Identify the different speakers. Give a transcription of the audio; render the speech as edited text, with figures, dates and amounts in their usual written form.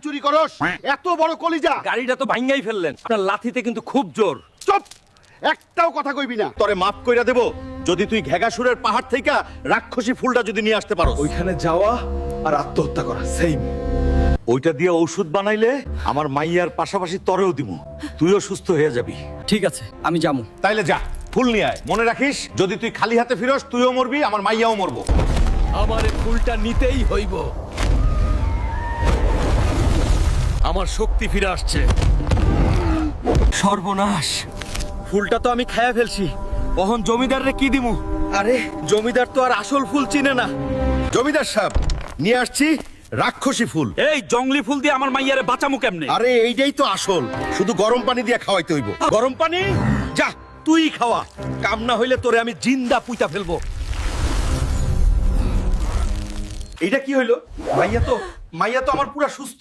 Speaker 1: চুরি করস? এত বড় কলিজা!
Speaker 2: গাড়িটা তো ভাঙ্গাই ফেললেন, আপনার লাথিতে কিন্তু খুব জোর।
Speaker 1: চুপ! একটাও কথা কইবি না। তোরে মাফ কইরা দেব যদি তুই ঘেঘাসুরের পাহাড় থেকে রাক্ষসী ফুলটা যদি নিয়ে আসতে পারো।
Speaker 3: ওইখানে যাওয়া আর আত্মহত্যা করা সেম।
Speaker 1: ওইটা দিয়ে ঔষধ বানাইলে আমার মাইয়ার পাশাপাশি তরেও দিমু, তুইও সুস্থ হয়ে যাবি।
Speaker 2: ঠিক আছে, আমি যাবো।
Speaker 1: তাইলে যা, ফুল নিয়ে আয়। মনে রাখিস, যদি তুই খালি হাতে ফিরস তুইও মরবি, আমার মাইয়াও মরবো।
Speaker 2: আমার এই ফুলটা নিতেই হইব। আমার শক্তি ফিরে আসছে। সর্বনাশ, ফুলটা তো আমি খায়া ফেলছি। কখন জমিদাররে কি দিমু? আরে জমিদার তো আর আসল ফুল চিনে না।
Speaker 1: জমিদার সাহেব, নিয়ে আসছি রাক্ষসী ফুল।
Speaker 2: এই জংলি ফুল দিয়ে আমার মাইয়ারে বাঁচামু কেমনে?
Speaker 1: আরে এইটাই তো আসল, শুধু গরম পানি দিয়ে খাওয়াইতে হইব।
Speaker 2: গরম পানি? যা তুই খাওয়া, কাম না হইলে তোরে আমি জিন্দা পুইতা ফেলবো।
Speaker 1: এইটা কি হইলো? মাইয়া তো আমার পুরা সুস্থ।